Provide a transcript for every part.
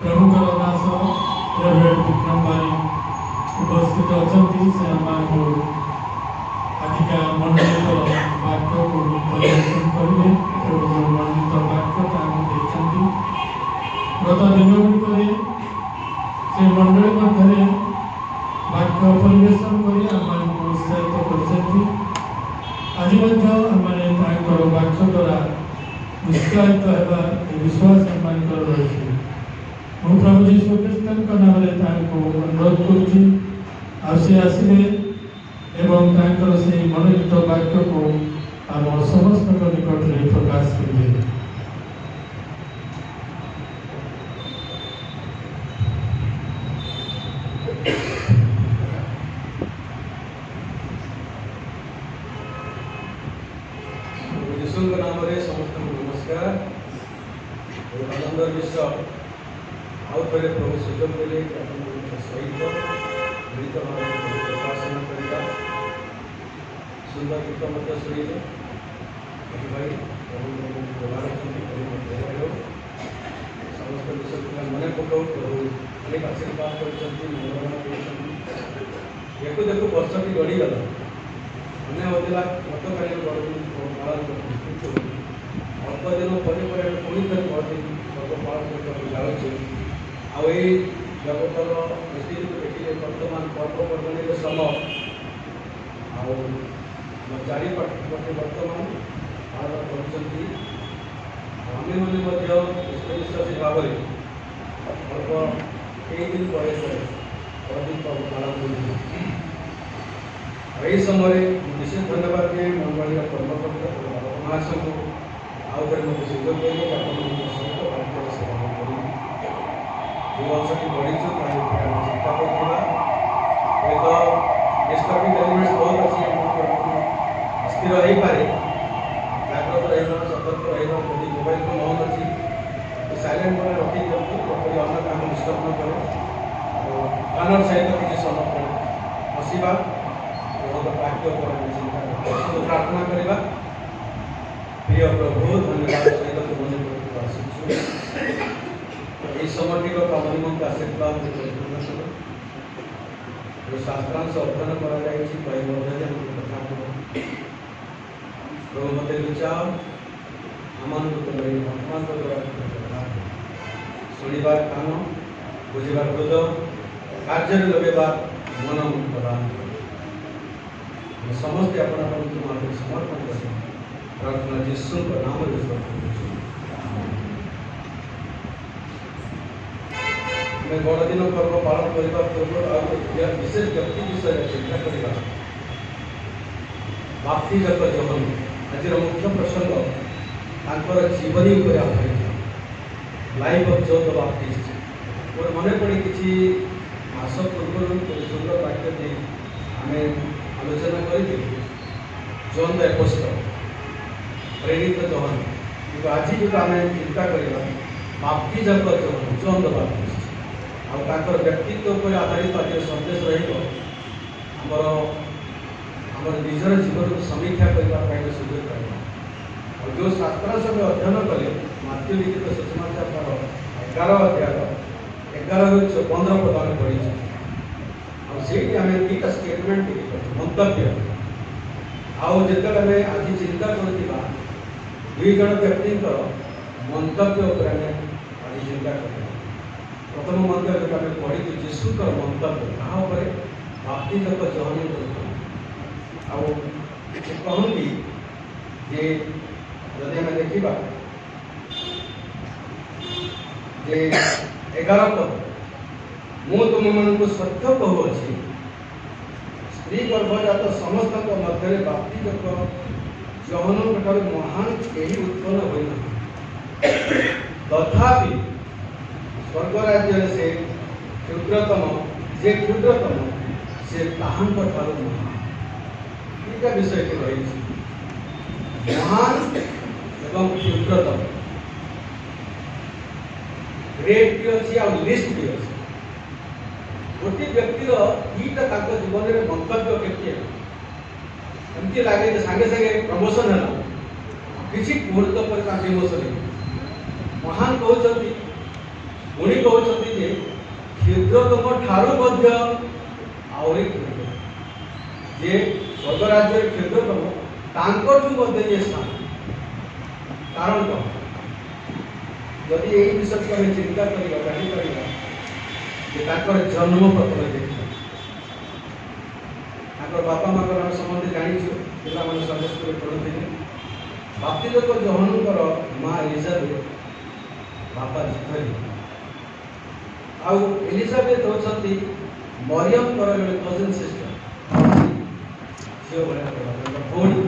प्रभुकर दास reverend Vikram बारी उपस्थित अच्छा से आजिका मंडलित वाक्य को परिवर्तन करेंगे मंडित वाक्य गत दिन गुड़िक से मंडली मध्य वाक्य परिवेशन कर उत्साहित कर आज वाक्य द्वारा उत्साहित होगा विश्वास रही प्रभु जीशु ख्रीष्ट नाम अनुरोध कर आसवे एवं से मनोनीत वाक्य को आम समस्त निकट में प्रकाश करेंगे। नाम समस्त नमस्कार आनंद विश्व आउ थे प्रभु सुजोग देले सहित मिलित भाव प्रकाशन करवा सुंदर गीत मत शुणे भाई प्रभु व्यवहार समस्त विषय मन पकाऊ प्रभु अनेक आशीर्वाद कर देखु वर्षटी गढ़ीगला अन्य होता गत काली पालन कर अल्प दिन पर पुणी थे बड़दिन पर्व पालन कर जाऊँ आई जगतर दृष्टि देखिए वर्तमान पर्वपर्वाणी समय चारिपटे वर्तमान पालन कर विश्वासी भाव में अल्प कई दिन बयस बड़दिन पर्व पालन कर समय विशेष धन्यवाद दिए मंडली कर्मकर्ता महासंघ आउ थे मुझे सुजोग देंगे सहित भारतीय सेवा कर जो अंशटी बढ़ीचु चिंता करता डिस्टर्बिंग एलिमेंट्स बहुत अच्छी स्थिर हो पारे जाग्रत रहा सतर्क रहा यदि मोबाइल फोन ऑन अच्छी साइलेंट मैंने रखी दिखाँ अन्य काम डिस्टर्ब न करे कानर सहित किसी समय बसवा वाक्य चिंता प्रार्थना करवा प्रिय प्रभु धन्यवाद सहित तुम यही समर्पित निमंत आशीर्वाद जो शास्त्रांश अध्ययन कर प्रभु मत लुचाओ आम शुणवार कान बुझार हृदय कार्य लगेगा मन प्रदान समस्ते अपना समर्पण कर प्रार्थना जीशु नाम मैं बड़दिन पर्व पालन करने पूर्व विशेष व्यक्ति विषय चिंता करवा बाप्तिजक जहन आज मुख्य प्रसंग जीवनी पर आधारित life of John the Baptist मोर मन पड़े किसी मास पूर्व सुंदर वाक्य आम आलोचना कर जॉन द एपोस्टल प्रेरित जहन कि आज जो आम चिंता करवा बाप्तिजक जहन जॉन द बाप्टिस्ट आर व्यक्तित्व पर आधारित आज सन्देश रमर निजर जीवन को समीक्षा करने सुझाव पाइबा और जो शास्त्रांश में अध्ययन कले माथ्यू लिखित सुषमाचार 11 अध्याय 11 ରୁ 15 पद पढ़ी से आम दुटा स्टेटमेंट मंतव्य आते आज चिंता कर दुई जन व्यक्ति मंतव्य आज चिंता कर प्रथम मंतव्य जो आम पढ़ी जीशुकर मंतव्य तापर बाप्तिजक जहन कहती जे जदि आम देखा 11 पद मु तुम मन सत्य कहूँ स्त्री गर्भजात समस्त मध्य बाप्तिजक जहन ठार महान कहीं उत्पन्न होना तथापि स्वर्ग राज्य से क्षुद्रतम जे क्षुद्रतम से ताहां ठार महान दुईटा विषय रही महान एवं क्षुद्रतम ग्रेट भी अच्छी आ लिस्ट भी अच्छी गोटे व्यक्तिर दुईटा जीवन में मंतव्य केमती एमती लगे सागे सागे प्रमोशन है किसी मुहूर्त पर डिमोशन महान कहते पुणी कहते जे क्षुद्रतम ठारू मध्य आहरी क्षुद्र जे स्वर्ग राज्य क्षुद्रतम तांकठू मध्य ये स्थान कारण कौन जदि यही विषय को आम चिंता करवा जापर जन्म प्रथम देखा बापा माँ आम समझे जाचु पिला संडे स्कूल पढ़ुते बाप्तिजक जहनकर माँ एलिजाबेथ बापा जिखरी आउ एलिजाबेथ होती मरियम जड़े कजिन सिस्टर झील भाई भौणी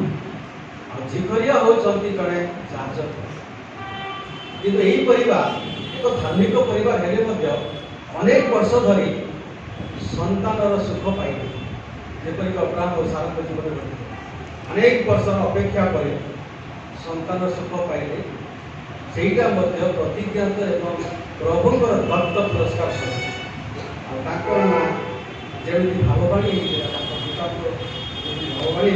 आखरिया होती जड़े जाजक किंतु यही परिवार एक धार्मिक परिवार हेले अनेक वर्ष धरी संतानर सुख पाइले जेपरिक अब्राहम और सारा जीवन अनेक वर्ष अपेक्षा पर संतान सुख पाइले सेटा प्रतिज्ञात एवं प्रभुंर दत्त पुरस्कार ना जमी भाववाणी भाववाणी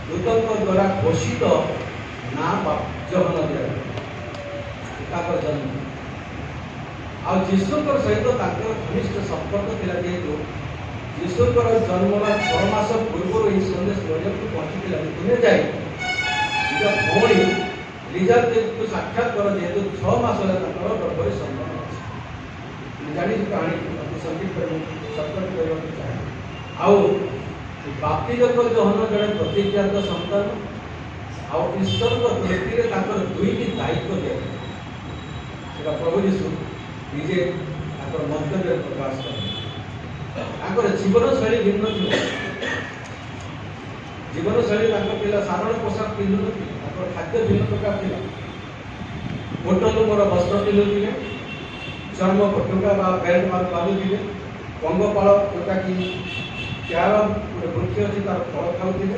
दूतों द्वारा घोषित ना जहन दिया जन्म आीशुकर सहित घनिष्ठ संपर्क था जेहेतु यीशुकर जन्मर 6 मास पूर्व यह संदेश मरियम को पहुंची तुमे जाए निज भौणी एलिजाबेथ को साक्षात कर जेहेतु 6 मास गर्भर संबंध अच्छी जानी कहानी संगीत सर्कट करने चाहे आउ बाप्तिजक जहन जड़े प्रतिज्ञात संतान आउ ईश्वर दृष्टि दुईटी दायित्व दिया प्रभु यीशु निजे मंतव्य प्रकाश कर जीवन शैली भिन्न थी जीवन शैली पिला साधारण पोशाक पिंधु खाद्य भिन्न प्रकार थी होटल मोर वस्त्र पिंधुले चर्म पटुका बेल्ट बांधुले पंगपाल जोटा कि चार गोटे वृक्ष अच्छी तार फल खाऊे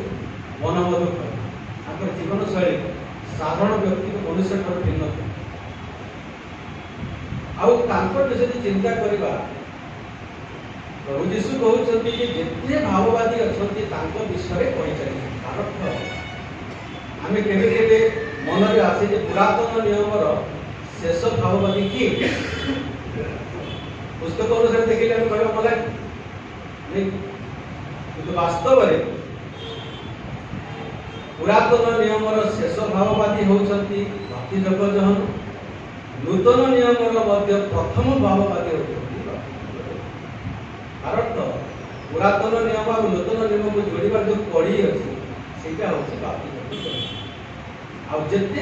वन मधु खाऊ जीवन शैली साधारण व्यक्ति मनुष्य भिन्न थी आउ चिंता करवा प्रभु यीशु कहते जिते भाववादी अच्छा विषय कही चलिए अर्थ आम के मन में आसे पुरातन नियमर शेष भाववादी किए पुस्तक अनुसार देखिए आम कह भला कि वास्तव में पुरातन नियमर शेष भाववादी होती बाप्तिजक जहन नूतन नियमर प्रथम भाववादी होती कारण पुरातन नियम और नूतन नियम को जोड़ार जो कड़ी अच्छी से आते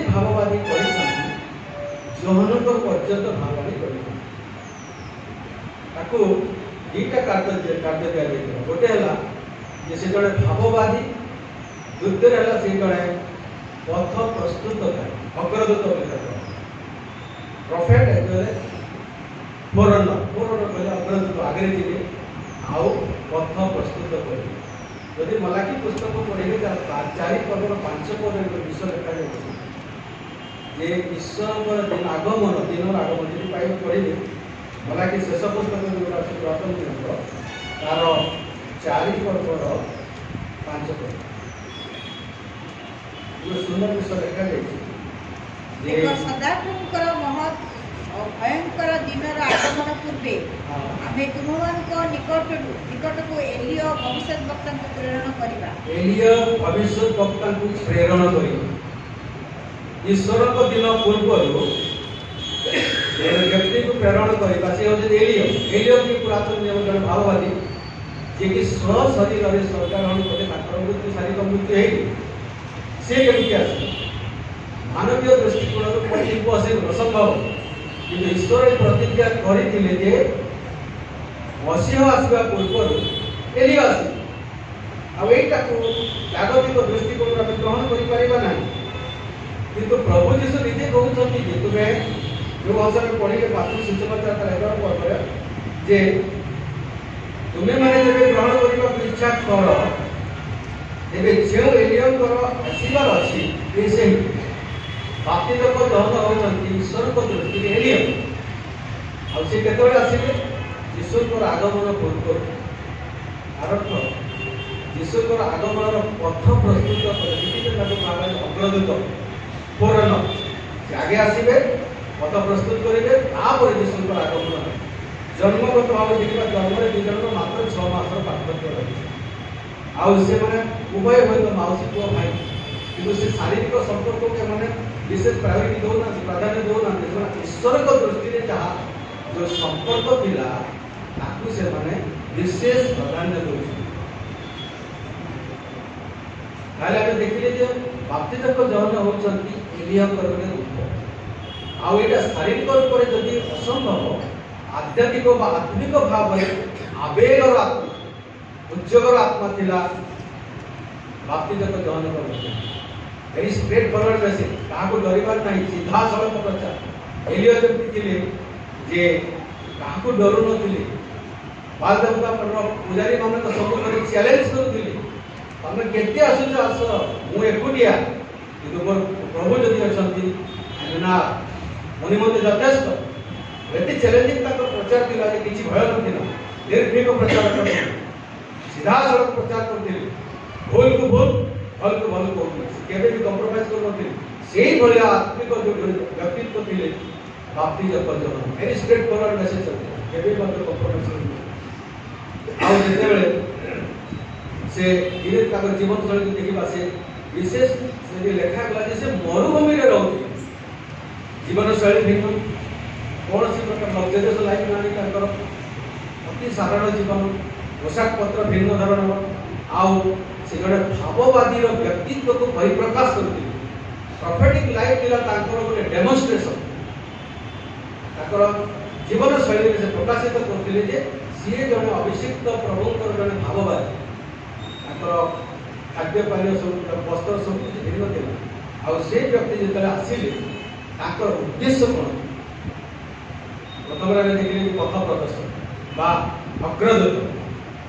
भाववादी जहनक पर्यंत भाववादी दुईटा कार्य दि गोटे है से जड़े भाववादी द्वितीय है से जड़े पथ प्रस्तुतकारी अग्रदूत प्रॉफिट फोरनर कहले अग्रदूत आगे थे आउ पथ प्रस्तुत कर जदि मलाकी पुस्तक पढ़े 4 पर्वर 5 पद विषय लिखा जे ईश्वर दिन आगमन जी पढ़े मलाकी शेष पुस्तक जो पुरातन तार 4 पर्वर 5 पद सुंदर विषय लिखा भयंकर दिन आगमन पूर्वे आमे तुमମାନଙ୍କ निकट को एलिया भविष्यवक्ता को प्रेरण करिबा एलिया भविष्यवक्ता को प्रेरण करिबा ईश्वर को दिन पूर्व व्यक्ति को प्रेरण करिबा से होते एलिया की पुरातन नियम जन भाववादी जे कि स्व शरीर रे सरकार ग्रहण करे मात्र मृत्यु शारीरिक मृत्यु है से केमती आसे मानवीय दृष्टिकोण को असंभव कि ईश्वर प्रतिज्ञा करते मसीह आसवा पूर्व एलिया आईटा को जागतिक दृष्टिकोण आम ग्रहण करना किंतु प्रभु यीशु निजे कहते तुम्हें जो भाषा में पढ़े मातृ सुसमाचार 11 पर्व जे तुम्हें मैंने जब ग्रहण करने को इच्छा कर तेरे जो एलियंकर आसबार अच्छी से बाप्तिजक जहन होती ईश्वर को दृष्टि एलियन आसे आसवे यीशुकर आगमन पूर्व अर्थ यीशुकर आगमन पथ प्रस्तुत अग्रदूत फोरन आगे आसवे पथ प्रस्तुत करेंगे तापर यीशु आगमन है। जन्मगत भाव देखा जन्म दुई जन मात्र 6 मास पार्थक्य रही से मैंने उभय हूँ तो मौसी पुओ भाई कि से शारीरिक संपर्क के मैंने विशेष प्रायोरिटी दौना प्राधान्य दौना ईश्वर दृष्टि में जहाँ जो संपर्क थिला ताकू से मैंने विशेष प्राधान्य दौर देखिले जे बाप्तिजक जन होचंती एलिया करने रूप आउ एटा शारीरिक रूप से जदि असंभव आध्यात्मिक व आत्मिक भाव आवेगर आत्मा उद्योगर आत्मा थिला बाप्तिजक जन कर वेरी स्ट्रेट फॉरवर्ड मेसेज काको डरिबार नहीं सीधा सड़क प्रचार एलिया जति थिले जे काको डरु नथिले बाल देवता पुजारी माने तो सब करे चैलेंज करूथिले तमे केते आसुछ आस मु एकुटिया किंतु मोर प्रभु जति अछंती ना मनि मते यथेष्ट एते चैलेंजिंग तक प्रचार थिला जे किछि भय नथिला निर्भीक प्रचार कर सीधा सड़क प्रचार करथिले भूल को भूल भल को भल कहथिले केबे भी कॉम्प्रोमाइज कर नथिले सेही भलिया आत्मिक जो व्यक्तित्व थिले बाप्तिजक जन वेरी स्ट्रेट फॉरवर्ड मेसेज केबे भी कॉम्प्रोमाइज कर आ जेते बेले से धीरे ताकर जीवन शैली देखा से विशेष से लेखा गला से मरुभूमि में रहती जीवन शैली भिन्न कौन सी प्रकार लग्जरियस लाइफ ना अति साधारण जीवन पोशाक पत्र भिन्न धरण आउ से जड़े भाववादी व्यक्तित्व को परिप्रकाश करते प्रोफेटिक लाइफ था गोटे डेमोन्स्ट्रेशन जीवन शैली से प्रकाशित करते सी जड़े अभिषिक्त प्रभुंर जड़े भाववादी खाद्य पानी सब वस्त्र सब कुछ भिन्न था से व्यक्ति जो आसिले उद्देश्य कौन प्रथम देखिए पथ प्रदर्शन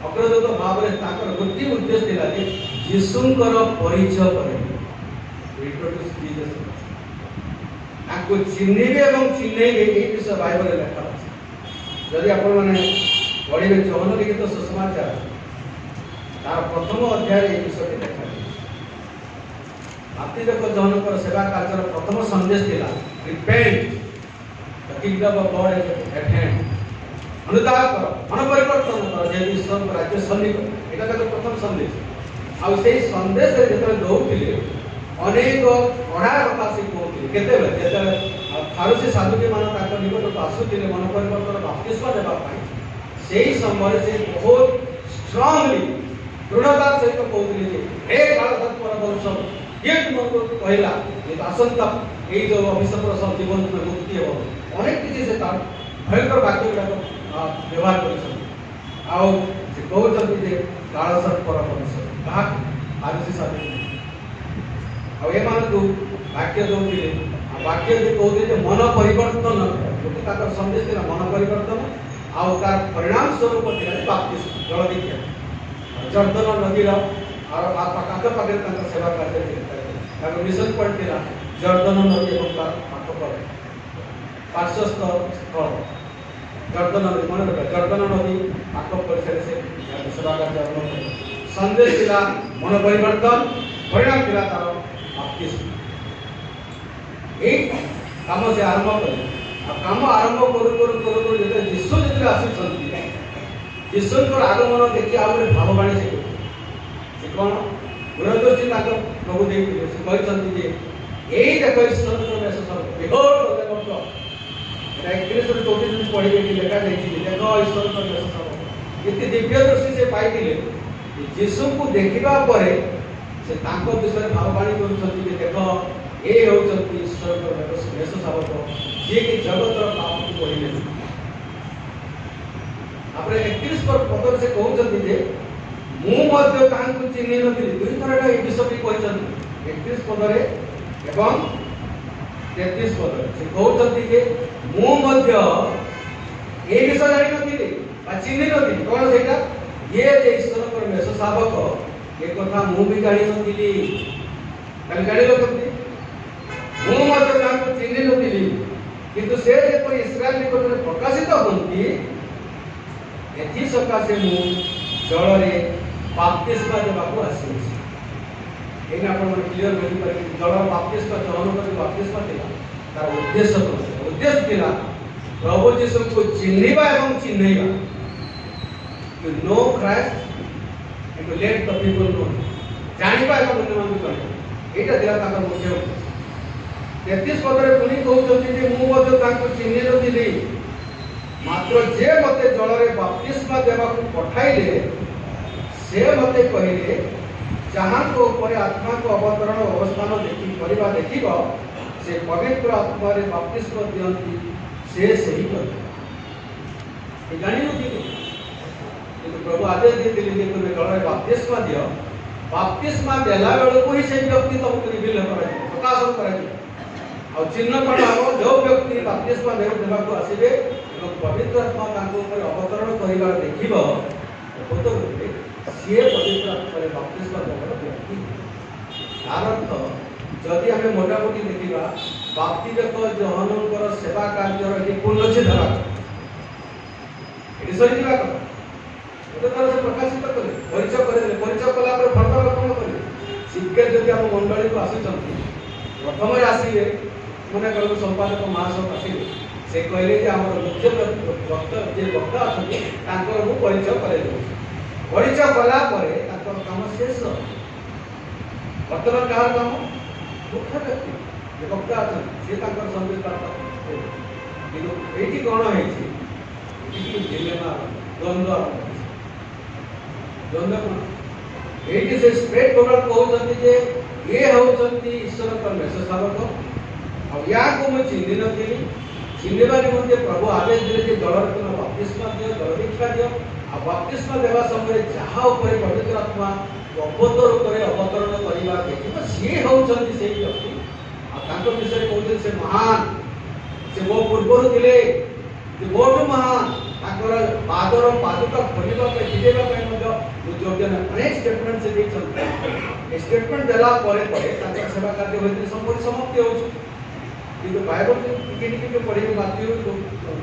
अग्रदूत भाव में गोटे उद्देश्य था कि यीशुंकर परिचय चिन्हबे और चिन्हबे ये विषय बाइबल लेखा अच्छे जदि आप पढ़े जौन लिखित सुसमाचार तार प्रथम अध्याय ये विषय देखा बाप्तिजक जन सेवा कार्य प्रथम संदेश थिला repent the kingdom of God is at hand अनुताप कर मन परिवर्तन कर जे ईश्वर को राज्य सन्निकट एटा तक प्रथम संदेश आ से संदेश रे जेते दौथिले अनेक पढ़ा कथा से कहथिले केते बेले जेते फारूसी साधुके मान ताक निकट आसुथिले मन परिवर्तन बप्तिस्मा देबा पाई सेही समय से बहुत स्ट्रांगली दृढ़ता सहित कहते हे काल पर ये तुमको कहला ये आसंता ये जो अभिषेक जीवन में मुक्ति हो अनेक किसी से भयंकर वाक्य गुड़ाक व्यवहार कहते काल सर्पर क्या आरुषि साधु आउ वाक्य दौले वाक्य कहते मन परिवर्तन गोटे संदेश था मन परिवर्तन आउ तार परिणाम स्वरूप बाप्तिस्म जल दीक्षा जर्दन नदीर आखपाखे सेवा कार्य मिशन पॉइंट था जर्दन नदी और पार्श्वस्थ स्थल जर्दन नदी मन रखा जर्दन नदी पाख परिसर से सेवा कार्य आरम्भ संदेश था मन परिवर्तन परिणाम था तार बाप्तिस्म काम से आरंभ कले काम आरंभ करू यीशु जो आसुच्च ईश्वर आगमन देखिए आ गए भाववाणी से कौन गुरदोषी प्रभु देखते से कहते यही देख ईश्वर पढ़े देखा देख ईश्वर ये दिव्य दृष्टि से पाई यीशु को देखा से विषय भाववाणी कर देख ये होती ईश्वर वेश शावक जी कि जगतर पाप को पढ़े आपरे 31 पर पदर से कहउछथि जे मु मध्य कांकु चिन्हि नथिली दुई थरटा ए विषय कहउछथि 31 पदरे एवं 33 पदरे से कहउछथि जे मु मध्य ए विषय जानि नथिली बा चिन्हि नथिली कोन सेटा ये जे ईश्वर कर मेष शावक ए कथा मु भी जानि नथिली कल गाड़ी लगती मु मध्य कांकु चिन्हि नथिली किंतु से जे पर इस्राएल निकटरे प्रकाशित होंती एथि सकाशे मु जलरे बाप्तिस्मा देबाको आसी एना आपण क्लियर करि पारि जल बाप्तिस्मा जलन कर बाप्तिस्मा देला तार उद्देश्य कौन उद्देश्य थिला प्रभु यीशु को चिन्हिबा एवं चिन्हैबा to know Christ and to let the people know जानिबा एवं अन्यमान को कहबा एटा दिला ताकर मुख्य उद्देश्य 33 पदरे पुनी कहउछथि जे मु मध्य ताको चिन्हि नथिली मात्र जे मते जलरे बप्तिस्मा देबाकू पठाइले से मते कहिले जहाँ को ऊपर आत्मा को अवतरण अवस्थान देखि परिबा देखिबो से पवित्र आत्मा रे बप्तिस्मा दियंती से सही कर ए जानि नथि कि प्रभु आदेश देथिले जे तुमे जलरे बप्तिस्मा दियो बप्तिस्मा देला बेल को ही से व्यक्ति तुमको रिवील करा प्रकाशन करा और चिन्ह पण हो जो व्यक्ति बप्तिस्मा देबाकू आसीबे एवं पवित्र आत्मा तांको ऊपर अवतरण करिबार देखिबो तो सीए पवित्र आत्मा रे बप्तिस्मा देबार व्यक्ति कारण जदि हमें मोटामोटी देखिबा बाप्तिजक योहानकर सेवा कार्य रे पूर्ण छे धरा एडी सरी दिबा तो तरह से प्रकाशित करे परिचय कला पर फर्दर करे शिक्षक जदि हम मंडली को आसी प्रथम आसिले मने कर संपादक महासभ आसिले से कहले जे हमर मुख्य वक्ता जे वक्ता अछि तांकर मु परिचय करे परिचय कला परे तांकर काम शेष वर्तमान कार काम मुख्य व्यक्ति जे वक्ता अछि से तांकर संदेश प्राप्त किंतु एठी कोन हेछि एठी दिलेमा द्वंद्व एठी से स्ट्रेट फॉरवर्ड कहउछथि जे ये होउछथि ईश्वर परमेश्वर सावक और या को मैं चिन्हि नथिली चिन्हिबा निमंते प्रभु आदेश दिले जे जलर तुम बप्तिस्मा दियो जल दीक्षा दियो आ बप्तिस्मा देवा समय जहा ऊपर पवित्र आत्मा अवतरण करे अवतरण करिबा देखिबा से होउछथि से व्यक्ति आ तांको विषय कहउछथि से महान से वो पूर्वरु दिले जे बहुत महान ताकर पादर पादुका खोलिबा पे दिलेबा पे मध्य योग्य न अनेक स्टेटमेंट से देख सकते स्टेटमेंट देला परे परे ताकर सेवा कार्य होइते संपूर्ण समाप्ति होउछ किंतु बाइबल टिके टिके पढिबे माथ्यू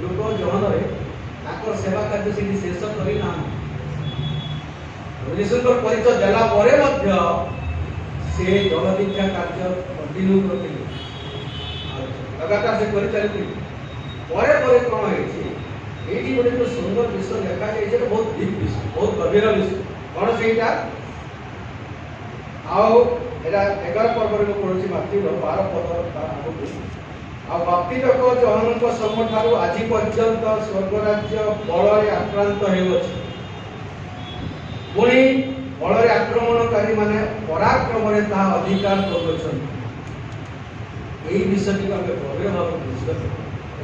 लोक जहन रे ताकर सेवा कार्य से शेष करि ना यीशुकर परिचय देला परे मध्य से जल दीक्षा कार्य कंटिन्यू करथिले लगातार से करि चलिथिले परे परे कोन हेछि एठी गोटे तो सुंदर विषय देखा जाय जे बहुत डीप विषय बहुत गभीर विषय कोन सेटा आओ एरा 11 पर्व रे पढुछि माथ्यू 12 पद आगु आ बाप्तिजक योहानक समय ठारू आज पर्यंत स्वर्ग राज्य बल आक्रांत हेउछि पुणी बल आक्रमणकारी माने पराक्रम रे ता अधिकार करुछन एई विषय को हम गभीर भाव बुझिबा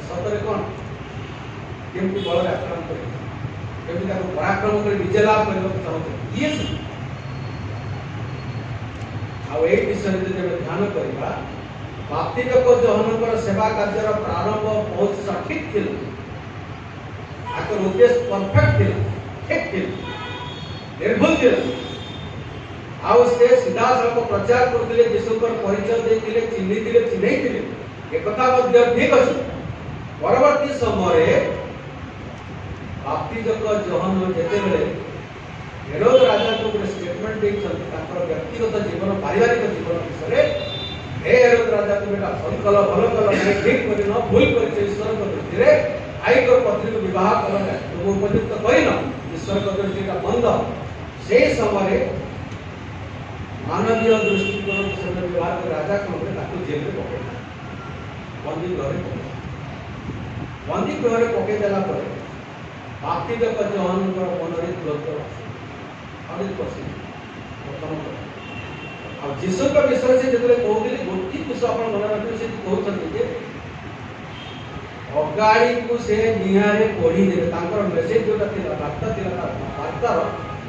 सतरे कोन केमती बल आक्रांत करे केमती ताको पराक्रम करे विजय लाभ करबा चाहते ये आ एई विषय रे ध्यान करबा बाप्तिजक योहानकर सेवा कार्यर प्रारंभ बहुत सठिक थिला आकर उद्देश्य परफेक्ट थिला ठीक थिला निर्भुल थिला आ से सीधा सड़क प्रचार करथिले यीशुकर परिचय देथिले चिन्हिथिले चिन्हैथिले एक कथा मध्य ठीक अछि परवर्ती समय रे बाप्तिजक योहान जेते बेले हेरोद राजा को एक स्टेटमेंट देछन ताकर व्यक्तिगत जीवन पारिवारिक जीवन विषय हे हेरोद राजा को बेटा संकल भल कल नहीं ठीक करी न भूल करी ईश्वर को दृष्टि रे आई को पत्नी को विवाह कल तुम उपयुक्त करी न ईश्वर को दृष्टि का बंद से समय रे मानवीय दृष्टिकोण से विवाह के राजा को ताको जेल में पकड़ा बंदी गृह रे पकड़ देला पर बाप्तिजक योहानकर मन रे तुरंत आदि पसी प्रथम और जीसु का विषय से जतले कहउली गोटी कुछ अपन मन रखि से कहउछन जे अगाड़ी को से निहारे पढ़ी देबे तांकर मेसेज जोटा थिला वार्ता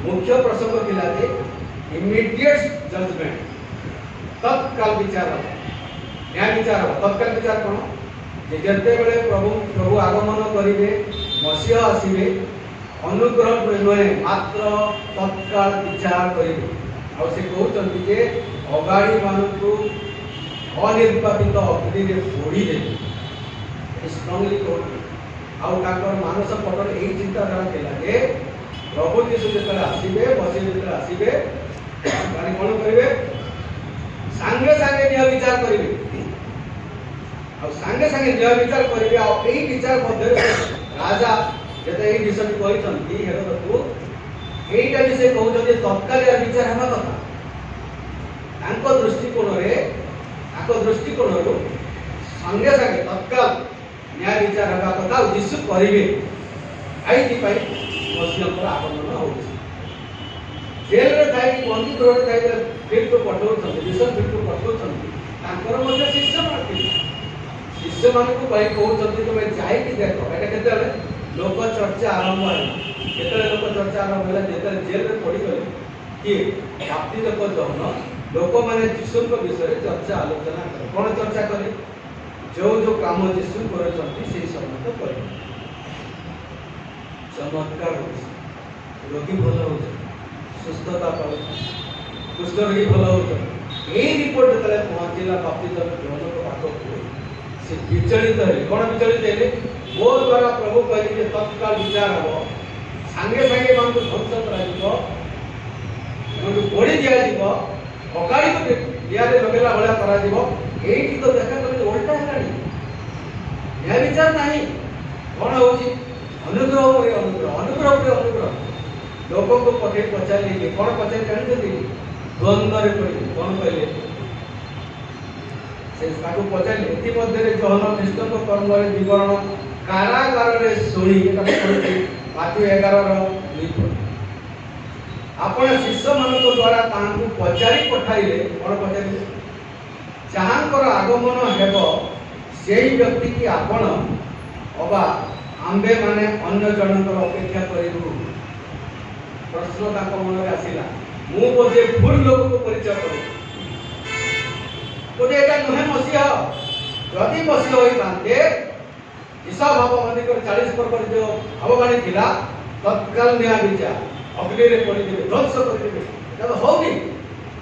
मुख्य प्रसंग थिला जे इमीडिएट जजमेंट तत्काल विचार न्याय विचार तत्काल विचार कोन जे जते बेले प्रभु आगमन करिवे मसीह आसीबे अनुग्रह नहे मात्र तत्काल विचार करिवे और से कहउछन जे अगाड़ी मानकु अनिर्वापित अग्नि रे पोड़ी दे स्ट्रांगली कहउछन आउ ताकर मानस पटल एही चिंता धारा थिला जे प्रभु यीशु जेतले आसीबे मसीह जेतले आसीबे माने कोन करिवे संगे संगे निया विचार करिवे ଆଉ ସାଙ୍ଗେ ସାଙ୍ଗେ ନ୍ୟାୟ ବିଚାର କରିବେ। ଆଉ ଏଇ ବିଚାର ମଧ୍ୟରେ ରାଜା ଯେତେ ଏଇ ବିଷୟଟି କହିଛନ୍ତି ହେରୋଦକୁ, এইটা ବି ସେ କହୁଛନ୍ତି ତତ୍କାଳିଆ ବିଚାର ହେବା କଥା। ତାଙ୍କ ଦୃଷ୍ଟିକୋଣରୁ ସାଙ୍ଗେ ସାଙ୍ଗେ ତତ୍କାଳ ନ୍ୟାୟ ବିଚାର ହେବା କଥା ଆଉ ଯୀଶୁ କରିବେ। ଏଇଥିପାଇଁ ମସିହଙ୍କର ଆଗମନ ହେଉଛି। ଜେଲରେ ଥାଇକି ବନ୍ଦୀ ଗୃହରେ ଥାଇକି ଫିଲ୍ଡକୁ ପଠାଉଛନ୍ତି, ମିଶନ ଫିଲ୍ଡକୁ ପଠାଉଛନ୍ତି। ତାଙ୍କର ମଧ୍ୟ ଶିଷ୍ୟମାନେ ଥିଲେ। ଶିଷ୍ୟମାନଙ୍କୁ କହି କହୁଛନ୍ତି ତୁମେ ଯାଇକି ଦେଖ। ଏଇଟା କେତେବେଳେ ଲୋକ ଚର୍ଚ୍ଚା ଆରମ୍ଭ ହେଲା। କେତେବେଳେ ଲୋକ ଚର୍ଚ୍ଚା ଆରମ୍ଭ ହେଲା? ଯେତେବେଳେ ଜେଲରେ ପଡ଼ିଗଲେ କିଏ ବାପ୍ତିଜକ ଜହନ, ଲୋକମାନେ ଯୀଶୁଙ୍କ ବିଷୟରେ ଚର୍ଚ୍ଚା ଆଲୋଚନା କଲେ। କ'ଣ ଚର୍ଚ୍ଚା କଲେ? ଯୋଉ କାମ ଯୀଶୁ କରୁଛନ୍ତି ସେଇ ସମସ୍ତ କରିବେ। ଚମତ୍କାର ହେଉଛି, ରୋଗୀ ଭଲ ହେଉଛି, ସୁସ୍ଥତା ପାଉଛି, କୁଷ୍ଠରୋଗୀ ଭଲ ହେଉଛନ୍ତି। ଏଇ ରିପୋର୍ଟ ଯେତେବେଳେ ପହଞ୍ଚିଲା ବାପ୍ତିଜକ ଜହନଙ୍କ ପାଖକୁ, ସେ ବିଚଳିତ ହେଲେ। କ'ଣ ବିଚଳିତ ହେଲେ? ମୋ ଦ୍ୱାରା ପ୍ରଭୁ କହିଲେ ଯେ ତତ୍କାଳ ବିଚାର ହେବ, ସାଙ୍ଗେ ସାଙ୍ଗେ ଏମାନଙ୍କୁ ଧ୍ୱଂସ କରାଯିବ, ଏମାନଙ୍କୁ ପୋଡ଼ି ଦିଆଯିବ, ଅଗାଡ଼ିକୁ ଦିଆରେ ଲଗେଇଲା ଭଳିଆ କରାଯିବ। ଏଇଠି ତ ଦେଖା କଲେ ଓଲଟା ହେଲାଣି, ନ୍ୟାୟ ବିଚାର ନାହିଁ। କ'ଣ ହେଉଛି? ଅନୁଗ୍ରହ ଉପରେ ଅନୁଗ୍ରହ, ଅନୁଗ୍ରହ ଉପରେ ଅନୁଗ୍ରହ। ଲୋକଙ୍କୁ ପଠେଇ ପଚାରିଲେ, କ'ଣ ପଚାରି ଜାଣିଛନ୍ତି? ଦ୍ୱନ୍ଦ୍ୱରେ ପଡ଼ିଲେ। କ'ଣ କହିଲେ? ସେ ତାକୁ ପଚାରିଲେ, ଇତିମଧ୍ୟରେ ଜହନ ଖ୍ରୀଷ୍ଟଙ୍କ କର୍ମରେ ବିବରଣ କାରାଗାରରେ ଶୁଣି, ମାଥ୍ୟୁ 11:2। ଆପଣ ଶିଷ୍ୟମାନଙ୍କ ଦ୍ୱାରା ତାହାଙ୍କୁ ପଚାରି ପଠାଇଲେ। କ'ଣ ପଚାରିଲେ? ଯାହାଙ୍କର ଆଗମନ ହେବ ସେହି ବ୍ୟକ୍ତି କି ଆପଣ ଅବା ଆମ୍ଭେମାନେ ଅନ୍ୟ ଜଣଙ୍କର ଅପେକ୍ଷା କରିବୁ? ପ୍ରଶ୍ନ ତାଙ୍କ ମନରେ ଆସିଲା। ମୁଁ ବୋଧେ ଭୁଲ ଲୋକକୁ ପରିଚୟ କରୁଛି, ବୋଧେ ଏଇଟା ନୁହେଁ ମସିହ। ଯଦି ମସିହ ହୋଇଥାନ୍ତେ, ଈଶା ଭାବବାଦୀଙ୍କର 40 ପର୍ବରେ ଯେଉଁ ଭାବବାଣୀ ଥିଲା, ତତ୍କାଳ ନ୍ୟାୟ ବିଚାର, ଅଗ୍ନିରେ ପଡ଼ିଦେବେ, ଧ୍ୱଂସ କରିଦେବେ। এটা তো ହଉନି।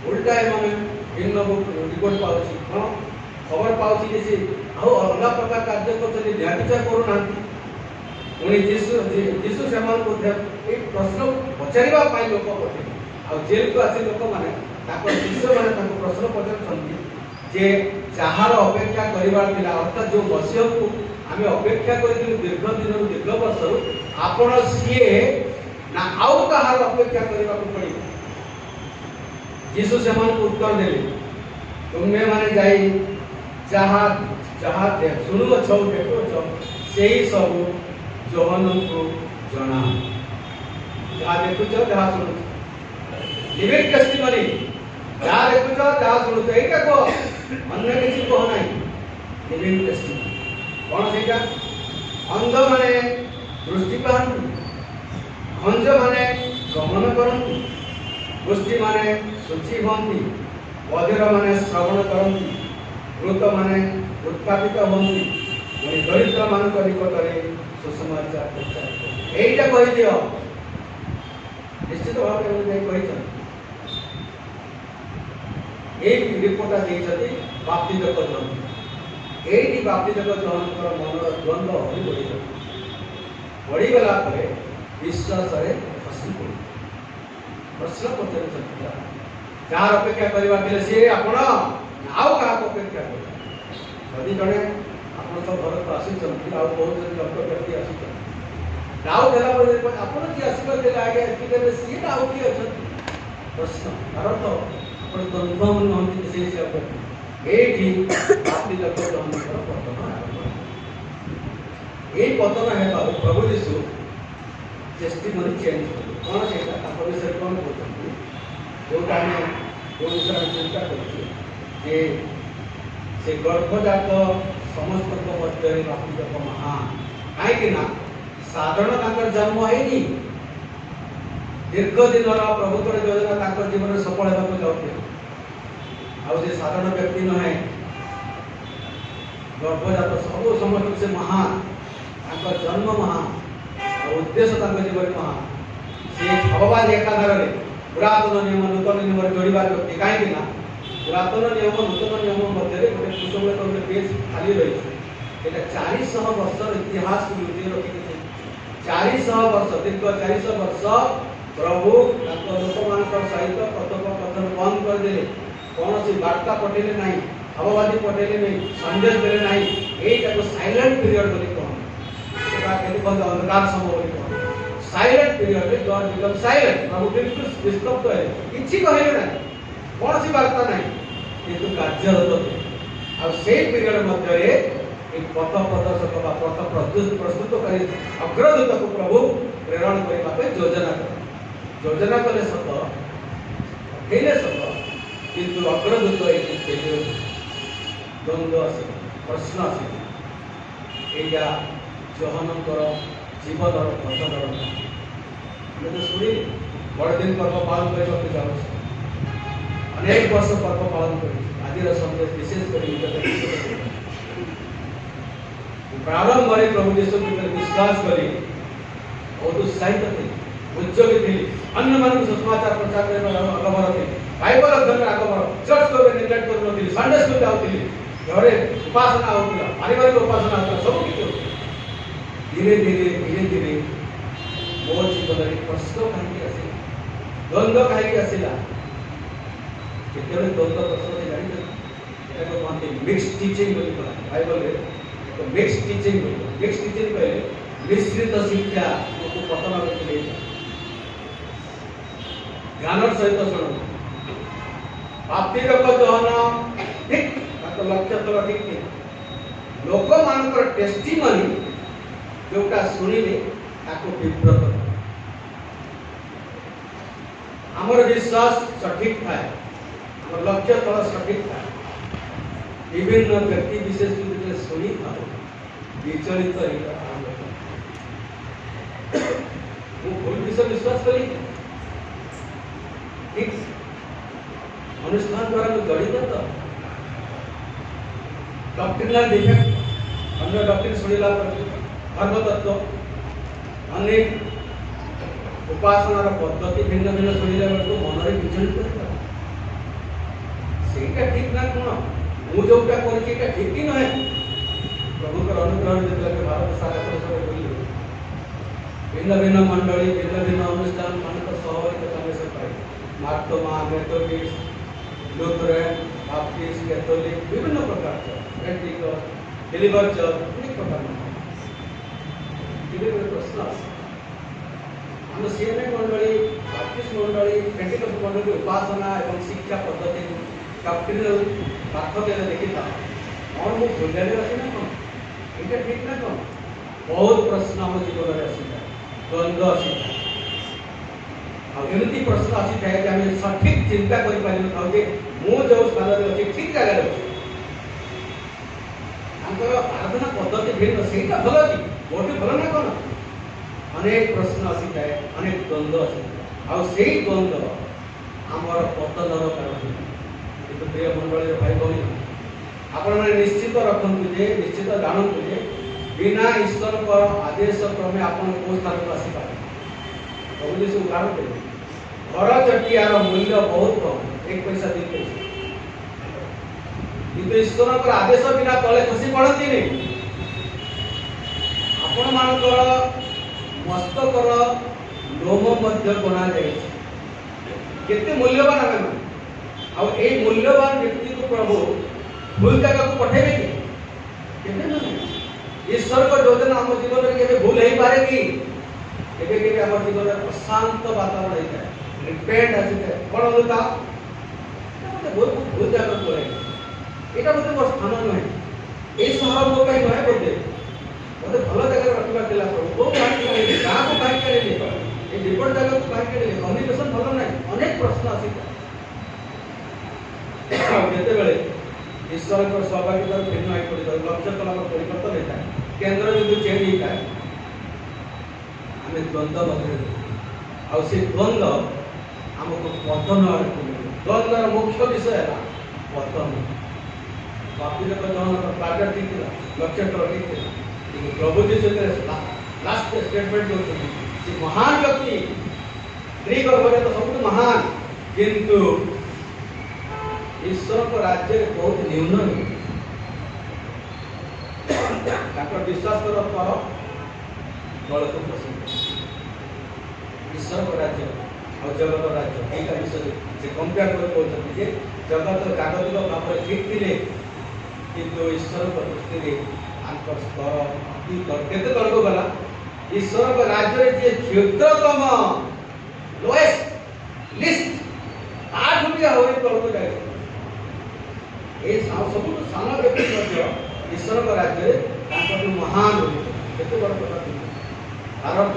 ଉଲ୍ଟା ଏମାନେ ଭିନ୍ନ ରିପୋର୍ଟ ପାଉଛି, କ'ଣ ଖବର ପାଉଛି ଯେ ସେ ଆଉ ଅଲଗା ପ୍ରକାର କାର୍ଯ୍ୟ କରୁଛନ୍ତି, ନ୍ୟାୟ ବିଚାର କରୁନାହାନ୍ତି। ପୁଣି ଯୀଶୁ ସେମାନଙ୍କୁ ଏଇ ପ୍ରଶ୍ନ ପଚାରିବା ପାଇଁ ଲୋକ ପଠେଇଲେ। ଆଉ ଜେଲକୁ ଆସି ଲୋକମାନେ ତାଙ୍କ ଶିଷ୍ୟମାନେ ତାଙ୍କୁ ପ୍ରଶ୍ନ ପଚାରୁଛନ୍ତି ଯେ ଯାହାର ଅପେକ୍ଷା କରିବାର ଥିଲା, ଅର୍ଥାତ୍ ଯେଉଁ ମସିହକୁ ଆମେ ଅପେକ୍ଷା କରିଥିଲୁ ଦୀର୍ଘ ଦିନରୁ, ଦୀର୍ଘ ବର୍ଷରୁ, ଆପଣ ସିଏ ନା ଆଉ କାହାର ଅପେକ୍ଷା କରିବାକୁ ପଡ଼ିବ? ଯୀଶୁ ସେମାନଙ୍କୁ ଉତ୍ତର ଦେଲେ, ତୁମେମାନେ ଯାଇ ଯାହା ଯାହା ଶୁଣୁଅଛ, ଦେଖୁଅଛ, ସେହି ସବୁ ଯୋହନଙ୍କୁ ଜଣାଅ। ଯାହା ଦେଖୁଛ, ଯାହା ଶୁଣୁଛ, ଲିଭିଂ ଟେଷ୍ଟିମନି, ଯାହା ଦେଖୁଛ, ଯାହା ଶୁଣୁଛ, ଏଇଟା କୁହ, ଅନ୍ୟ କିଛି କୁହ ନାହିଁ। ଲିଭିଂ ଟେଷ୍ଟିମନି କ'ଣ ସେଇଟା? ଅନ୍ଧମାନେ ଦୃଷ୍ଟି ପାଆନ୍ତି, ଖଞ୍ଜମାନେ ଗମନ କରନ୍ତି, ଗୋଷ୍ଠୀମାନେ ଶୁଚି ହୁଅନ୍ତି, ବଧିରମାନେ ଶ୍ରବଣ କରନ୍ତି, ମୃତମାନେ ଉତ୍ପାଦିତ ହୁଅନ୍ତି, ପୁଣି ଦରିଦ୍ରମାନଙ୍କ ନିକଟରେ ସୁସମାଚାର ପ୍ରଚାର। এইটা କହିଦିଅ। ନିଶ୍ଚିତ ଭାବରେ ଯାଇ କହିଛନ୍ତି। এই ରିପୋର୍ଟଟା ଦେଇଛନ୍ତି ବାପ୍ତିଜକ ଜହନ। এইଠି ବାପ୍ତିଜକ ଜହନଙ୍କର ମନର ଦ୍ୱନ୍ଦ୍ୱ ହୋଇ ବଢ଼ିଗଲା। ବଢ଼ିଗଲା ପରେ ବିଶ୍ୱାସରେ ଖସି ପଡ଼ିଲେ। ପ୍ରଶ୍ନ ପଚାରୁଛନ୍ତି, ଯାହାର ଅପେକ୍ଷା କରିବା ଥିଲେ ସିଏ ଆପଣ ଆଉ କାହାକୁ ଅପେକ୍ଷା କରିବେ? ଯଦି ଜଣେ ଆପଣ ତ ଘରକୁ ଆସିଛନ୍ତି, ଆଉ କହୁଛନ୍ତି ଲୋକ ବ୍ୟକ୍ତି ଆସିଛନ୍ତି, ଡାଉଟ୍ ହେଲା ପରେ ଆପଣ ଯିଏ ଆସିପାରିଲେ ଆଜ୍ଞା ଏଠିକାର ସିଏ ନା ଆଉ କିଏ ଅଛନ୍ତି? ପ୍ରଶ୍ନ ଭାରତ ଆପଣ କନଫର୍ମ ନୁହନ୍ତି ସେ ହିସାବରେ এইটি ବାପ୍ତିଜକ ଜହନଙ୍କର ପତନ ଆରମ୍ଭ। এই ପତନ ହେବାରୁ ପ୍ରଭୁ ଯୀଶୁ ଟେଷ୍ଟିମନି ଚେଞ୍ଜ କଲେ। କ'ଣ ସେଇଟା? ତାଙ୍କ ବିଷୟରେ କ'ଣ କହୁଛନ୍ତି? ଯେଉଁଟା ଆମେ ଯେଉଁ ବିଷୟରେ ଆମେ ଚିନ୍ତା କରୁଛୁ ଯେ ସେ ଗର୍ଭଜାତ ସମସ୍ତଙ୍କ ମଧ୍ୟରେ ବାପ୍ତିଜକ ମହାନ। କାହିଁକି ନା ସାଧାରଣ ତାଙ୍କର ଜନ୍ମ ହେଇନି, ଦୀର୍ଘ ଦିନର ପ୍ରଭୁତ୍ୱର ଯୋଜନା ତାଙ୍କ ଜୀବନରେ ସଫଳ ହେବାକୁ ଯାଉଥିଲେ। ଆଉ ସେ ସାଧାରଣ ବ୍ୟକ୍ତି ନୁହେଁ, ଗର୍ଭଜାତ ସବୁ ସମସ୍ତଙ୍କୁ ସେ ମହାନ, ତାଙ୍କ ଜନ୍ମ ମହାନ, ଆଉ ଉଦ୍ଦେଶ୍ୟ ତାଙ୍କ ଜୀବନ ମହାନ। ସେ ଭଗବାନ ଏକାଧାରରେ ପୁରାତନ ନିୟମ ନୂତନ ନିୟମରେ ଯୋଡ଼ିବାର ବ୍ୟକ୍ତି। କାହିଁକି ନା ପୁରାତନ ନିୟମ ନୂତନ ନିୟମ ମଧ୍ୟରେ ଗୋଟେ ପୁସ୍ତକ ଗୋଟେ ପେଜ ଖାଲି ରହିଛି। এটা 400 ବର୍ଷର ଇତିହାସକୁ ଲୁଚେଇ ରଖିଛି। 400 ବର୍ଷ, ଦୀର୍ଘ 400 ବର୍ଷ ପ୍ରଭୁ ତାଙ୍କ ଲୋକମାନଙ୍କ ସହିତ କଥୋପକଥନ ବନ୍ଦ କରିଦେଲେ। କୌଣସି ବାର୍ତ୍ତା ପଠେଇଲେ ନାହିଁ। भाववादी पटेल नहीं संदेश देले नहीं एटा को साइलेंट पीरियड बोली कहन सेटा केते बंद अंधकार समय बोली कहन साइलेंट पीरियड रे गॉड बिकम साइलेंट प्रभु बिल्कुल निस्तब्ध है किछि कहले ना कौन सी वार्ता नहीं किंतु कार्यरत थे आ सेई पीरियड मध्य रे एक पथ प्रदर्शक बा पथ प्रस्तुतकारी अग्रदूत को प्रभु प्रेरण करबा पे योजना कले सत हेले सत किंतु अग्रदूत एक केले द्वंद्व आसे प्रश्न आसे एया जहनकर जीवनर पथनर मैं तो सुनी बड़दिन पर्व पालन करके जाऊँ अनेक वर्ष पर्व पालन कर आज संदेश विशेष कर प्रारंभ में प्रभु यीशु के विश्वास करी बहुत उत्साहित थे उद्योगी थे अन्य मानक सुसमाचार प्रचार करने आगमन थे बाइबल अध्ययन आगमन चर्च को निग्लेक्ट कर नथि संडे स्कूल जाउथिली घरे उपासना होतिला पारिवारिक उपासना होतिला सब किछु धीरे धीरे मो जीवन रे प्रश्न काहे आसी द्वंद्व काहे आसीला केतरे द्वंद्व प्रश्न से जानि एटा को कहते मिक्स टीचिंग बोली बाइबल रे तो मिक्स टीचिंग कहले मिश्रित शिक्षा को पतन करते ज्ञान सहित शुण प्राप्ति जहन ठीक तो लक्ष्य तो ठीक थी लोक मान टेस्टिमनी जोटा शुणिले ताको विब्रत आमर विश्वास सठिक थाए आमर लक्ष्य तो सठिक थाए विभिन्न व्यक्ति विशेष जो शुणी था विचलित भूल विषय विश्वास करी ठीक अनुष्ठान द्वारा जड़ित तो डॉक्ट्रिनल डिफेक्ट अन्य डॉक्ट्रिन शुणिला धर्म तत्व अनेक उपासनार पद्धति भिन्न भिन्न शुणिला बेलू मन विचलित सेटा ठीक ना कौन मु जोटा करछि का ठीक कि नहे प्रभु का अनुग्रह जेतले भारत सारा देश रे भिन्न भिन्न मंडली भिन्न भिन्न अनुष्ठान मानक सहभागिता में से पाई मार्तमा मेथोडिस्ट लूथरन बाप्टिस्ट कैथोलिक विभिन्न प्रकार पेंटिकल डिलीवर चर्च अनेक प्रकार इबे प्रश्न हम सीएमए मंडली बाप्टिस्ट मंडली पेंटिकल मंडली उपासना एवं शिक्षा पद्धति डॉक्ट्रिनल पाठ्यक्रम देखी था और वो भूलने रखी ना कौन इनका ठीक ना कौन बहुत प्रश्न हम जीवन में आसी द्वंद्व आसी एमती प्रश्न आसी था कि हमें सठिक चिंता कर पारि था जे मु जो स्थान रे अछि ठीक जगह रे अछि हमर आराधना पद्धति भिन्न सेटा भलो कि बहुत भलो ना कौन अनेक प्रश्न आसी था अनेक द्वंद्व आसी आ सेही द्वंद्व हमर पतनर कारण प्रिय मंडल भाई भौणी आपण निश्चित रखु जे निश्चित जानतु जे बिना ईश्वर को आदेश क्रमे आपण को स्थान को आसी पारे प्रभु जी उदाहरण दे घर चटियार मूल्य बहुत कम 1 पैसा 2 पैसा किंतु ईश्वर को आदेश बिना तले खसी पड़ती नहीं आपण मानकर मस्तकर लोम मध्य बना जाए केते मूल्यवान आमे आ ए मूल्यवान व्यक्ति को प्रभु भूल जगह को पठेबे कि ईश्वर को योजना हम जीवन में केबे भूल ही पारे कि केबे केबे हम जीवन में अशांत वातावरण होता है रिपेंट आसी है कोन होता मते भूल जगह को एटा मते बस स्थान नहीं ए शहर मो कहीं नहीं बोलते मते भलो जगह रखबा केला प्रभु को काहे करे गां को काहे करे ए डिपोर्ट जगह को काहे करे कम्युनिकेशन भलो नहीं अनेक प्रश्न आसी केते बेले ईश्वर को सहभागिता भिन्न आई पड़ी लक्ष्य कला परिवर्तन होता है केंद्र बिंदु चेंज होता है हमें द्वंद्व बदले आ से द्वंद्व हमको पतन द्वंद्वर मुख्य विषय है पतन बापी का जन टारगेट ठीक था लक्ष्य तो ठीक था लेकिन प्रभु जी से लास्ट स्टेटमेंट जो महान व्यक्ति स्त्री गर्भ तो सब महान किंतु ईश्वर को राज्य बहुत न्यून विश्वास कर गलत प्रसंग ईश्वर को राज्य और जगत राज्य यही विषय से कंपेयर कर जगत जागतिक भाव ठीक थे किंतु ईश्वर दृष्टि स्तर अति केते तलक गला ईश्वर राज्य जे क्षुद्रतम लोएस्ट लिस्ट आठ भी आहरी तलक जाए ये सब सान व्यक्ति ईश्वर राज्य महान केते बड़ कथा तार अर्थ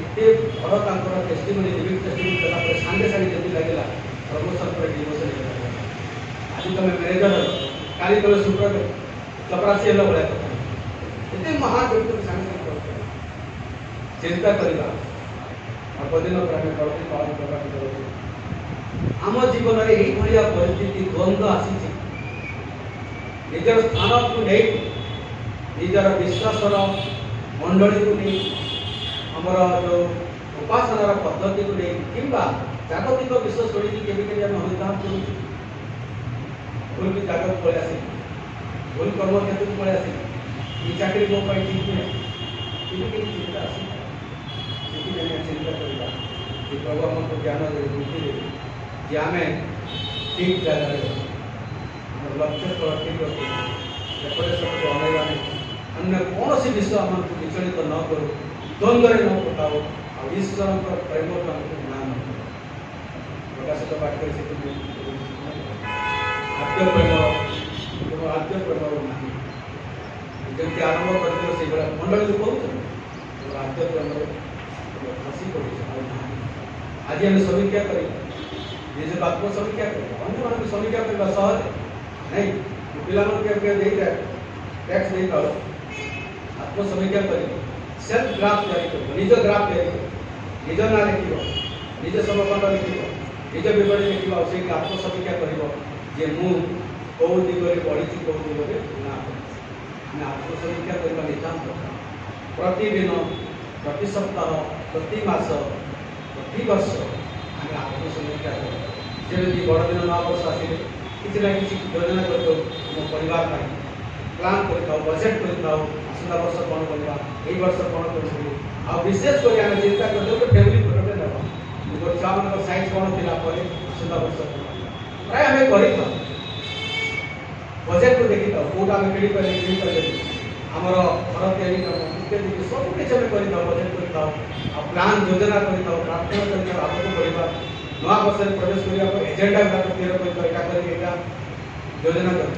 एते बड़ तांकर टेस्टिमोनी लिविंग टेस्टिमोनी देला पर सांगे सांगे जति लागला प्रमोशन पर डिमोशन आज तुम मैनेजर काली तुम सुपर चपरासी है बड़ा कथा एते महान व्यक्ति सांगे सांगे चिंता करवा अल्प दिन पर आम करती पालन करवा आम जीवन में यही भाया परिस्थिति द्वंद्व आसी निजर स्थान को नहीं निजर विश्वासर मंडली को नहीं आमर जो उपासनार पद्धति को नहीं कि जागतिक विश्व शुणी के अनुदान कर भूल भी जगत पलि आस भूल कर्म क्षेत्र को पलि आस ये चाकरी मो ठीक नुहे चिंता आस चिंता करवा प्रभु आमको ज्ञान बुद्धि जे आम ठीक जगह लक्ष्य स्थल ठीक रखी एपटे सब अनेगा अन्य कौन सी विषय आम विचलित न करूँ द्वंद्व न पकाओ आ ईश्वर प्रेम को आमको ज्ञान प्रकाशित वाक्य से आद्य प्रेम आद्य प्रेम ना जमी आरंभ कर से मंडली को कहते आद्य प्रेम हसी पड़े आज आम समीक्षा कर निज आत्म समीक्षा कर अन्य मान समीक्षा करने सहज नहीं पिला टैक्स नहीं था आत्म समीक्षा कर सेल्फ ग्राफ तैयारी कर निज ग्राफ तैयारी कर निज ना लिख निज समखंड लिख निज विवरणी लिख से आत्म समीक्षा कर मु कौ दिगरे बढ़ी कौ दिगरे ना आम आत्म समीक्षा करने नितांत प्रतिदिन प्रति सप्ताह प्रति मास प्रति वर्ष आम आत्म समीक्षा जमी बड़ दिन नवा वर्ष आसिले किसी ना किसी योजना कर परिवार प्लान कर बजेट कर आसंता वर्ष कौन करवा यही वर्ष कौन कर विशेष कर आम चिंता कर फैमिली फोटोटे ना छुआ मान सैज कौन थी आसंता वर्ष प्राय आम कर बजेट को देखी था कौटा आम कि आमर घर तैयारी इत्यादि सब किसी आम कर बजेट कर प्लान योजना कर प्रार्थना कर आगक बढ़ा नवा वर्ष प्रवेश करने एजेंडा गुड़ा क्लीयर कर योजना कर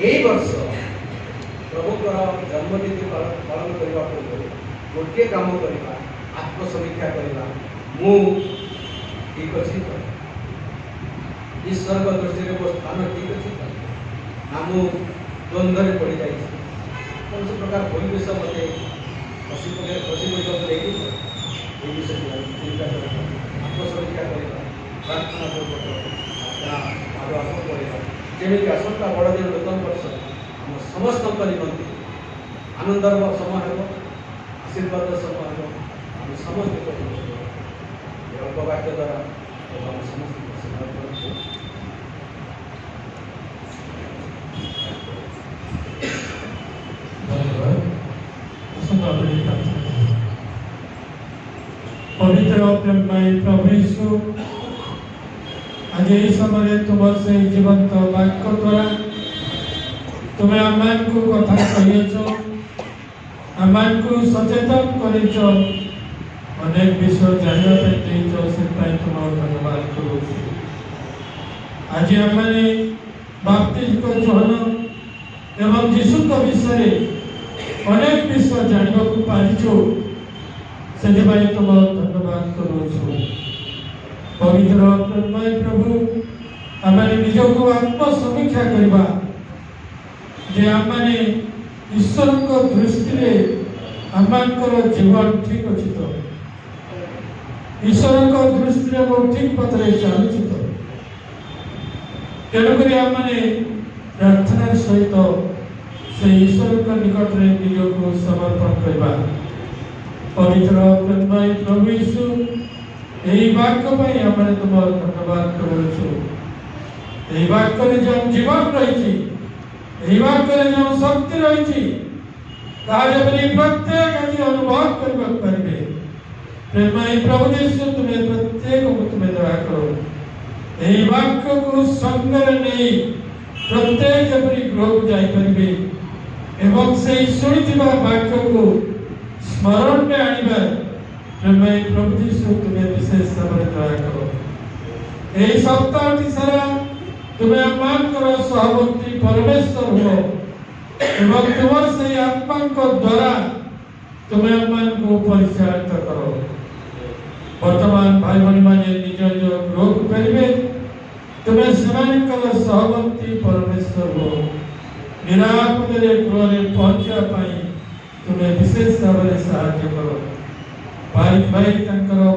यही वर्ष प्रभुत्वर जन्मतिथि पालन करने पूर्व गोटे कम करवा आत्मसमीक्षा करवा मु ठीक अच्छी ईश्वर दृष्टि मो स्थान ठीक अच्छी ना मु द्वंद्व पड़ जाए कौन से प्रकार भूल विषय मत फसी पड़े ये विषय चिंता कर आत्मसमीक्षा करवा प्रार्थना आगे पड़ा जमी आसंता बड़ दिन नूतन वर्ष आम समस्त निमंत्रण आनंदर समय हो आशीर्वाद समय हो आम समस्त अल्प वाक्य द्वारा आम समस्त पवित्र प्रेममय प्रभु यीशु आज यही समय तुम से जीवंत वाक्य द्वारा तुम्हें आम को कथा कह आम को सचेतन कर अनेक विषय जानवाई से तुम धन्यवाद करूँ। आज आम बाप्तिस्म जोहन एवं यीशु विषय अनेक विषय जानवा पारिचु से तुम धन्यवाद करूँ। पवित्र प्रेममय प्रभु आम निज को आत्मसमीक्षा करवा जे आम ईश्वर दृष्टि आम जीवन ठीक अच्छी तो ईश्वर दृष्टि मो ठीक पथरे चलुची तो तेणुक आम प्रार्थना सहित से ईश्वर निकट में निज को समर्पण करवा। पवित्र प्रेममय प्रभु यीशु यही वाक्य आम तुम धन्यवाद करूँ। यही वाक्य जो जीवन रही वाक्य जो शक्ति रही प्रत्येक आज अनुभव करेंगे। प्रेममय प्रभु यीशु तुम्हें प्रत्येक को तुम्हें दया करो। यही वाक्य को संगे नहीं प्रत्येक जेपरी गृह को जाई परिबे एवं से शुणिथिबा वाक्य को स्मरण में आनिबा मैं प्रभु यीशु तुम्हें विशेष भाव दया करो। ए सप्ताह टी सारा तुम्हें अम्मान करो सहवर्ती परमेश्वर हो एवं तुम से आत्मा को द्वारा तुम्हें अम्मान को परिचालित करो। वर्तमान भाई भाई माने निज निज गृह को परिबे तुम्हें सेमानकर सहवर्ती परमेश्वर हो निरापद गृह पहुंचा तुम्हें विशेष भाव में साहाय्य करो। भाई भाई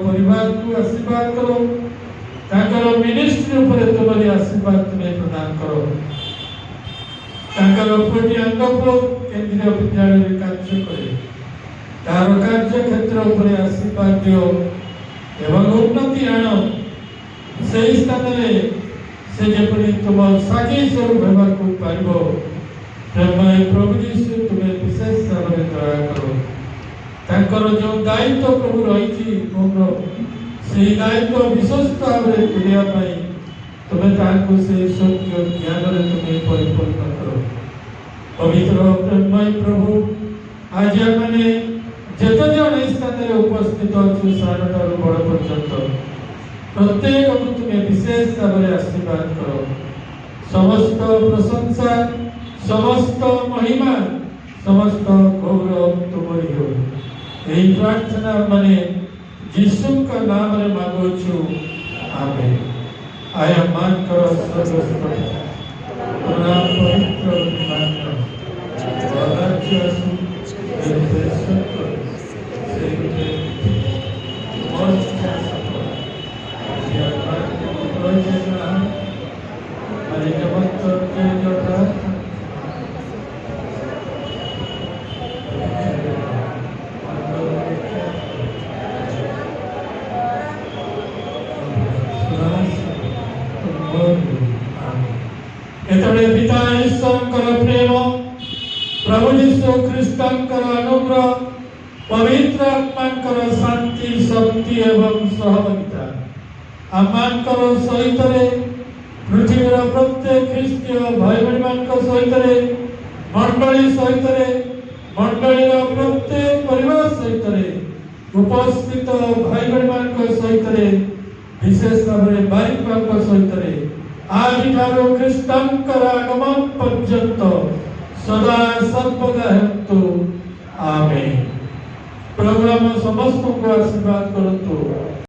परिवार को आशीर्वाद करो मिनिस्ट्री ऊपर तुम्हारी आशीर्वाद तुम्हें प्रदान करो। पुटी अंगपुर केंद्रीय विद्यालय कार्य करे तार कार्य क्षेत्र ऊपर आशीर्वाद दियो एवं उन्नति आण से स्थान में से जेपरी तुम साक्षी स्वरूप होगा को पाइबो प्रभु यीशु तुम्हें विशेष भाव में दया करो। तांकर जो दायित्व प्रभु रही से दायित्व विशेष भाव में तुलिया तुम्हें तांको से सत्य ज्ञान रे तुम्हें परिपूर्ण करो। पवित्र प्रेममय प्रभु आज मैंने जत जन स्थान में उपस्थित अच्छे सारा बड़ पर्यंत प्रत्येक को तुम्हें विशेष भाव में आशीर्वाद करो। समस्त प्रशंसा समस्त महिमा समस्त गौरव तुम्हारी हो। यही प्रार्थना मैंने यीशु का नाम रे मांगो छु आमेन। आया मान करो सर्वस्व प्रणाम पवित्र नाम राज्य सु एतबे पिता ईश्वर प्रेम प्रभु यीशु ख्रीष्टर अनुग्रह पवित्र आत्मा शांति शक्ति एवं सहभागिता आम सहित पृथ्वीर प्रत्येक ख्रीष्टीय भाई भाई सहित मंडली सहित मंडली प्रत्येक परिवार सहित उपस्थित भाई भाई सहित विशेष भाव में बारिक सहित आज ख्रीष्टर आगमन पर्यंत सदा सर्वदा हेतु आमेन। प्रभु समस्त को आशीर्वाद करतु।